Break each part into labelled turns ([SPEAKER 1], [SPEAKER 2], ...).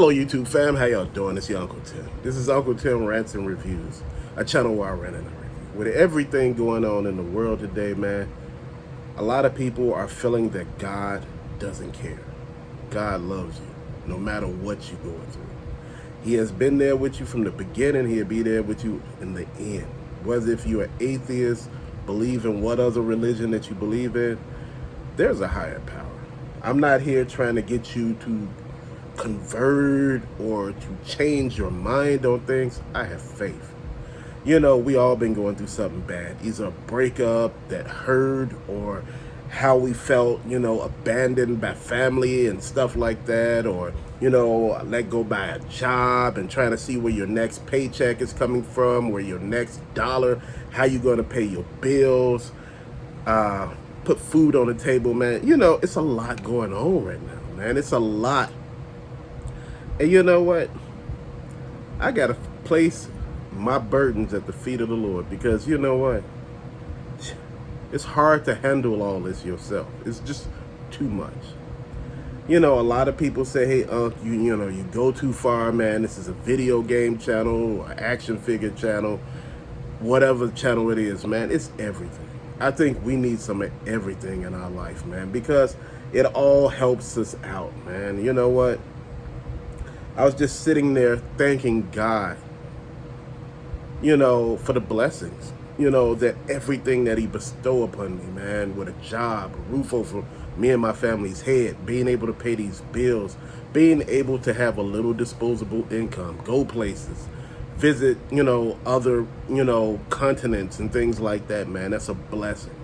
[SPEAKER 1] Hello YouTube fam, how y'all doing? It's your Uncle Tim. This is Uncle Tim Rants and Reviews, a channel where I rant and I review. With everything going on in the world today, man, a lot of people are feeling that God doesn't care. God loves you, no matter what you're going through. He has been there with you from the beginning. He'll be there with you in the end. Whether if you're an atheist, believe in what other religion that you believe in, there's a higher power. I'm not here trying to get you to convert or to change your mind on things. I have faith. We all been going through something bad, either a breakup that hurt or how we felt, abandoned by family and stuff like that, or, let go by a job and trying to see where your next paycheck is coming from, where your next dollar, how you going to pay your bills, put food on the table, man. It's a lot going on right now, man. It's a lot. And you know what? I got to place my burdens at the feet of the Lord, because you know what? It's hard to handle all this yourself. It's just too much. A lot of people say, hey, you go too far, man. This is a video game channel, or action figure channel, whatever channel it is, man. It's everything. I think we need some of everything in our life, man, because it all helps us out, man. You know what? I was just sitting there thanking God, for the blessings, that everything that he bestowed upon me, man, with a job, a roof over me and my family's head, being able to pay these bills, being able to have a little disposable income, go places, visit, other, continents and things like that, man. That's a blessing.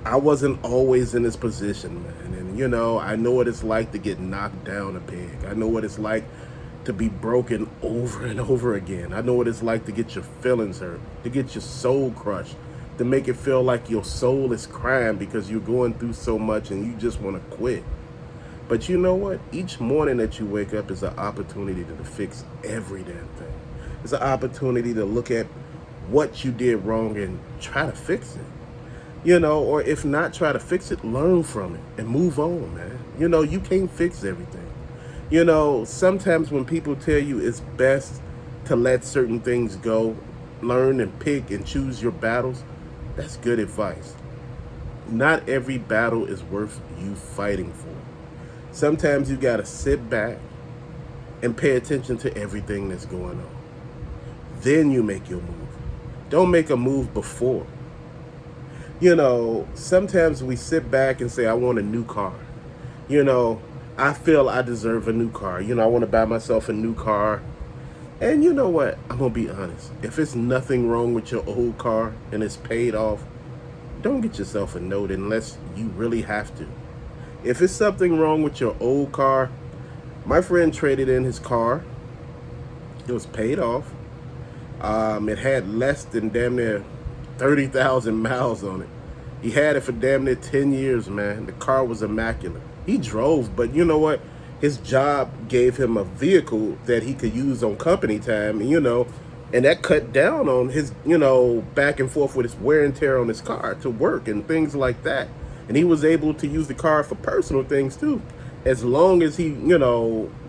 [SPEAKER 1] I wasn't always in this position, man. And, I know what it's like to get knocked down a peg. I know what it's like to be broken over and over again. I know what it's like to get your feelings hurt, to get your soul crushed, to make it feel like your soul is crying because you're going through so much and you just want to quit. But you know what? Each morning that you wake up is an opportunity to fix every damn thing. It's an opportunity to look at what you did wrong and try to fix it. Or if not try to fix it, learn from it and move on, man. You can't fix everything. Sometimes when people tell you it's best to let certain things go, learn and pick and choose your battles, that's good advice. Not every battle is worth you fighting for. Sometimes you got to sit back and pay attention to everything that's going on. Then you make your move. Don't make a move before. Sometimes we sit back and say, I want a new car. I feel I deserve a new car. I want to buy myself a new car. And you know what? I'm going to be honest. If it's nothing wrong with your old car and it's paid off, don't get yourself a note unless you really have to. If it's something wrong with your old car, my friend traded in his car. It was paid off. It had less than damn near 30,000 miles on it. He had it for damn near 10 years, man. The car was immaculate. He drove, but you know what? His job gave him a vehicle that he could use on company time, and that cut down on his, back and forth with his wear and tear on his car to work and things like that. And he was able to use the car for personal things too, as long as he,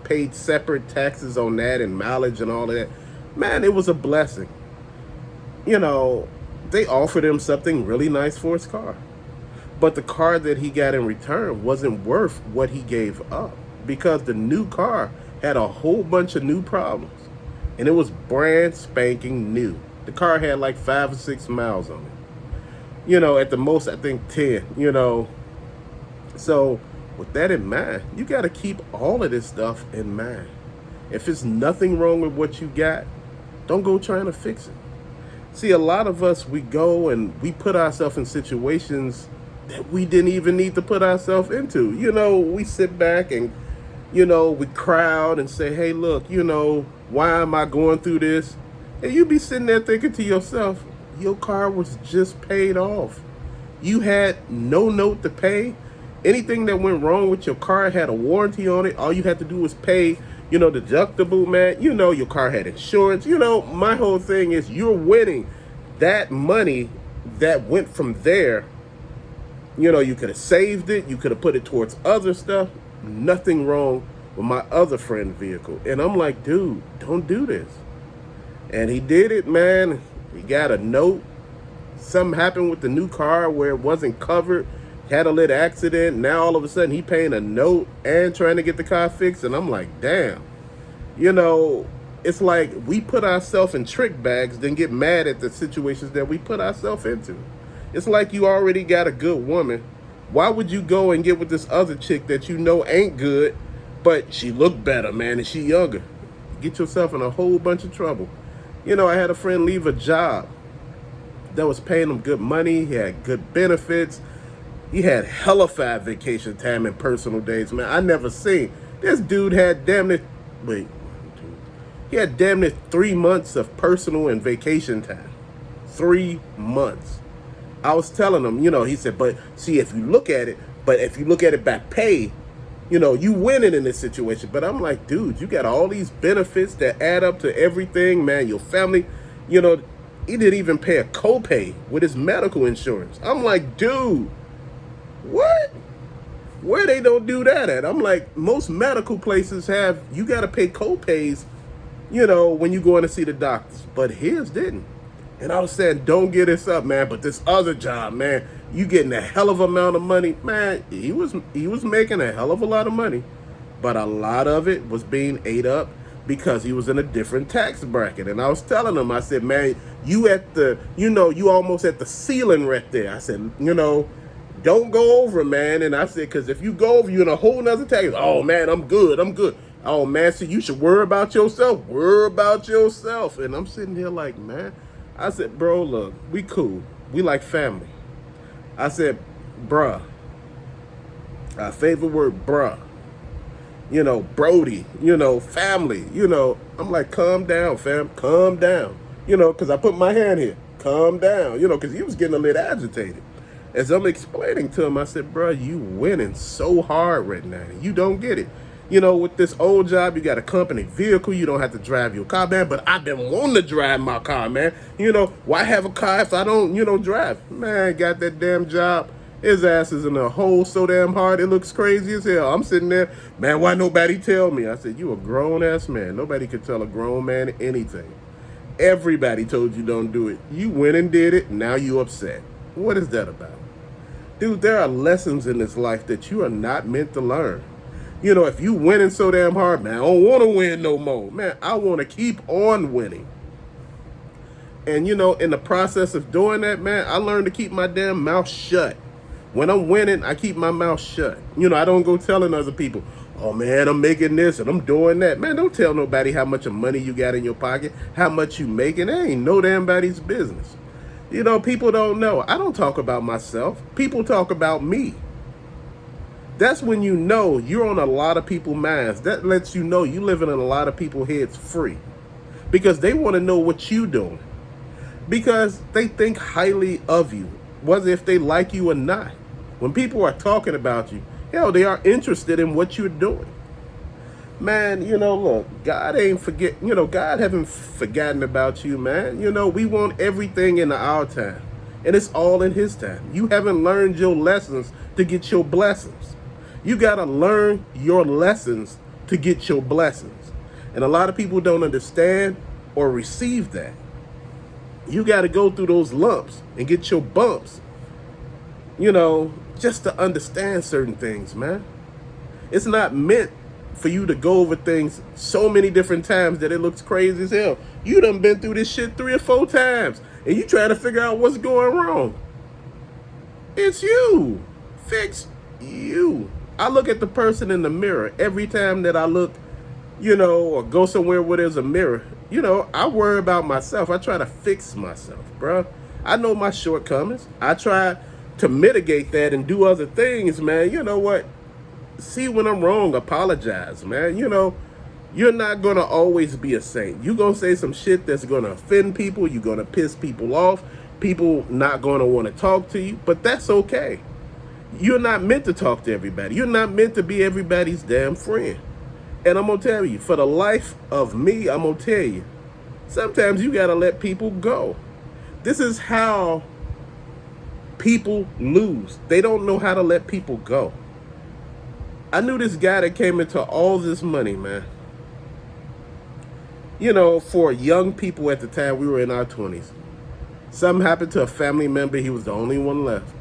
[SPEAKER 1] paid separate taxes on that and mileage and all of that. Man, it was a blessing. They offered him something really nice for his car. But the car that he got in return wasn't worth what he gave up, because the new car had a whole bunch of new problems. And it was brand spanking new. The car had like 5 or 6 miles on it. At the most, I think 10, So with that in mind, you got to keep all of this stuff in mind. If it's nothing wrong with what you got, don't go trying to fix it. See, a lot of us, we go and we put ourselves in situations that we didn't even need to put ourselves into. We sit back and, we crowd and say, hey, look, why am I going through this? And you be sitting there thinking to yourself, your car was just paid off. You had no note to pay. Anything that went wrong with your car had a warranty on it. All you had to do was pay, deductible, man. Your car had insurance. My whole thing is you're winning. That money that went from there, you could have saved it. You could have put it towards other stuff. Nothing wrong with my other friend's vehicle. And I'm like, dude, don't do this. And he did it, man. He got a note. Something happened with the new car where it wasn't covered. Had a little accident. Now all of a sudden he paying a note and trying to get the car fixed. And I'm like, damn. You know, it's like we put ourselves in trick bags, then get mad at the situations that we put ourselves into. It's like you already got a good woman. Why would you go and get with this other chick that you know ain't good, but she look better, man, and she younger? Get yourself in a whole bunch of trouble. You know, I had a friend leave a job that was paying him good money. He had good benefits. He had hellified vacation time and personal days, man. I never seen. This dude had damn near, wait, he had damn near 3 months of personal and vacation time. 3 months. I was telling him, you know, he said, but see, if you look at it by pay, you know, you winning in this situation. But I'm like, dude, you got all these benefits that add up to everything, man. Your family, you know, he didn't even pay a copay with his medical insurance. I'm like, dude, what? Where they don't do that at? I'm like, most medical places have, you got to pay copays, you know, when you going to see the doctors. But his didn't. And I was saying, don't get this up, man. But this other job, man, you getting a hell of amount of money. Man, he was making a hell of a lot of money. But a lot of it was being ate up because he was in a different tax bracket. And I was telling him, I said, man, you at the, you know, you almost at the ceiling right there. I said, you know, don't go over, man. And I said, because if you go over, you're in a whole nother tax. Oh, man, I'm good. Oh, man, so you should worry about yourself. Worry about yourself. And I'm sitting here like, man. I said, bro, look, we cool. We like family. I said, bruh. Our favorite word, bruh. You know, Brody, you know, family, you know. I'm like, calm down, fam. Calm down. You know, because I put my hand here. Calm down. You know, because he was getting a little agitated. As I'm explaining to him, I said, bruh, you winning so hard right now. You don't get it. You know, with this old job, you got a company vehicle. You don't have to drive your car, man. But I've been wanting to drive my car, man. You know, why have a car if I don't, you know, drive? Man, got that damn job. His ass is in a hole so damn hard, it looks crazy as hell. I'm sitting there, man, why nobody tell me? I said, you a grown-ass man. Nobody could tell a grown man anything. Everybody told you don't do it. You went and did it. Now you upset. What is that about? Dude, there are lessons in this life that you are not meant to learn. You know, if you winning so damn hard, man, I don't want to win no more. Man, I want to keep on winning. And, you know, in the process of doing that, man, I learned to keep my damn mouth shut. When I'm winning, I keep my mouth shut. You know, I don't go telling other people, oh, man, I'm making this and I'm doing that. Man, don't tell nobody how much of money you got in your pocket, how much you making. That ain't no damn body's business. You know, people don't know. I don't talk about myself. People talk about me. That's when you know you're on a lot of people's minds. That lets you know you living in a lot of people's heads free. Because they want to know what you doing. Because they think highly of you, whether if they like you or not. When people are talking about you, hell, they are interested in what you're doing. Man, you know, look, God haven't forgotten about you, man. You know, we want everything in our time. And it's all in his time. You haven't learned your lessons to get your blessings. You got to learn your lessons to get your blessings. And a lot of people don't understand or receive that. You got to go through those lumps and get your bumps, you know, just to understand certain things, man. It's not meant for you to go over things so many different times that it looks crazy as hell. You done been through this shit 3 or 4 times, and you trying to figure out what's going wrong. It's you. Fix you. I look at the person in the mirror every time that I look, you know, or go somewhere where there's a mirror. You know, I worry about myself. I try to fix myself, bro. I know my shortcomings. I try to mitigate that and do other things, man. You know what? See when I'm wrong, apologize, man. You know, you're not going to always be a saint. You're going to say some shit that's going to offend people. You're going to piss people off. People not going to want to talk to you, but that's okay. You're not meant to talk to everybody. You're not meant to be everybody's damn friend. And I'm going to tell you, for the life of me, I'm going to tell you, sometimes you got to let people go. This is how people lose. They don't know how to let people go. I knew this guy that came into all this money, man. You know, for young people at the time, we were in our 20s. Something happened to a family member. He was the only one left.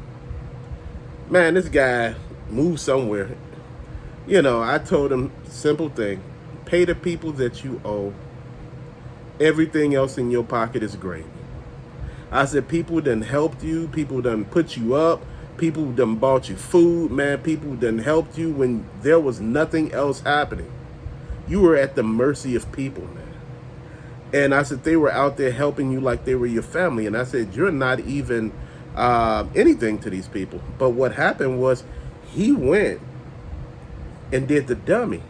[SPEAKER 1] Man, this guy moved somewhere. You know, I told him, simple thing. Pay the people that you owe. Everything else in your pocket is great. I said, people done helped you. People done put you up. People done bought you food, man. People done helped you when there was nothing else happening. You were at the mercy of people, man. And I said, they were out there helping you like they were your family. And I said, you're not even anything to these people. But what happened was he went and did the dummy.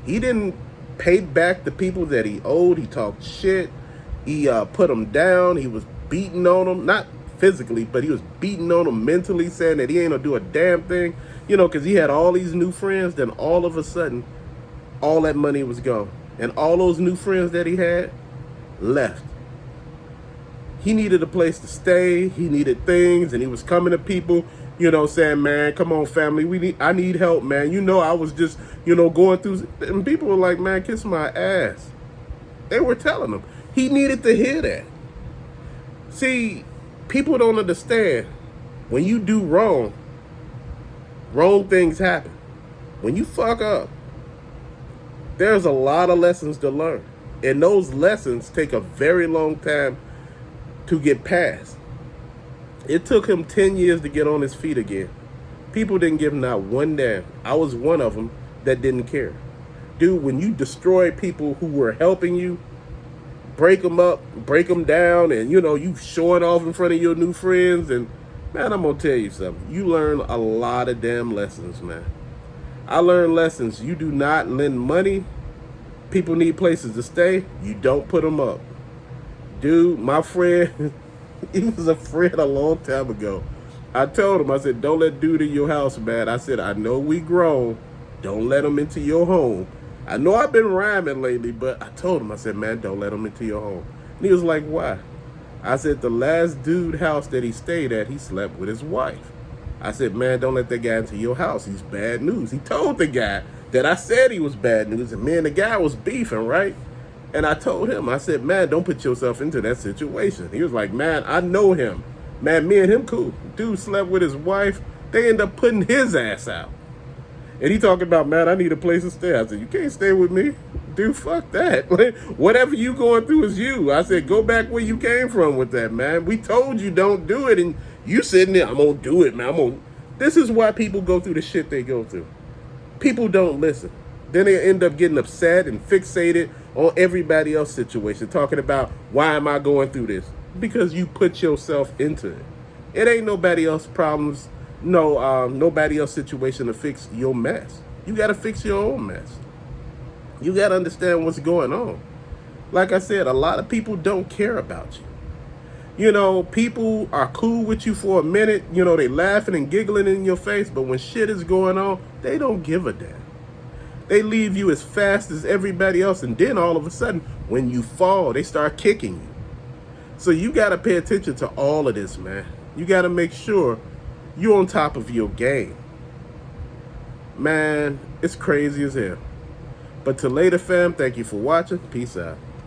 [SPEAKER 1] He didn't pay back the people that he owed. He talked shit. He put them down. He was beating on them, not physically, but he was beating on them mentally, saying that he ain't gonna do a damn thing, you know, because he had all these new friends. Then all of a sudden, all that money was gone, and all those new friends that he had left. He needed a place to stay. He needed things, and he was coming to people, you know, saying, man, come on, family, I need help, man. You know, I was just, you know, going through, and people were like, man, kiss my ass. They were telling him. He needed to hear that. See, people don't understand. When you do wrong, wrong things happen. When you fuck up, there's a lot of lessons to learn. And those lessons take a very long time to get past. It took him 10 years to get on his feet again. People didn't give him not one damn. I was one of them that didn't care. Dude, when you destroy people who were helping you, break them up, break them down, and, you know, you showing off in front of your new friends, and, man, I'm going to tell you something. You learn a lot of damn lessons, man. I learned lessons. You do not lend money. People need places to stay. You don't put them up. Dude, my friend, he was a friend a long time ago. I told him, I said, don't let dude in your house, man. I said, I know we grown. Don't let him into your home. I know I've been rhyming lately, but I told him, I said, man, don't let him into your home. And he was like, why? I said, the last dude house that he stayed at, he slept with his wife. I said, man, don't let that guy into your house. He's bad news. He told the guy that I said he was bad news, and me and the guy was beefing, right? And I told him, I said, man, don't put yourself into that situation. He was like, man, I know him. Man, me and him cool. Dude slept with his wife. They end up putting his ass out. And he talking about, man, I need a place to stay. I said, you can't stay with me. Dude, fuck that. Whatever you going through is you. I said, go back where you came from with that, man. We told you don't do it, and you sitting there, I'm going to do it, man. This is why people go through the shit they go through. People don't listen. Then they end up getting upset and fixated on everybody else's situation, talking about, why am I going through this? Because you put yourself into it. It ain't nobody else's problems. No, nobody else's situation to fix your mess. You got to fix your own mess. You got to understand what's going on. Like I said, a lot of people don't care about you. You know, people are cool with you for a minute. You know, they laughing and giggling in your face. But when shit is going on, they don't give a damn. They leave you as fast as everybody else. And then all of a sudden, when you fall, they start kicking you. So you got to pay attention to all of this, man. You got to make sure you're on top of your game. Man, it's crazy as hell. But to later, fam, thank you for watching. Peace out.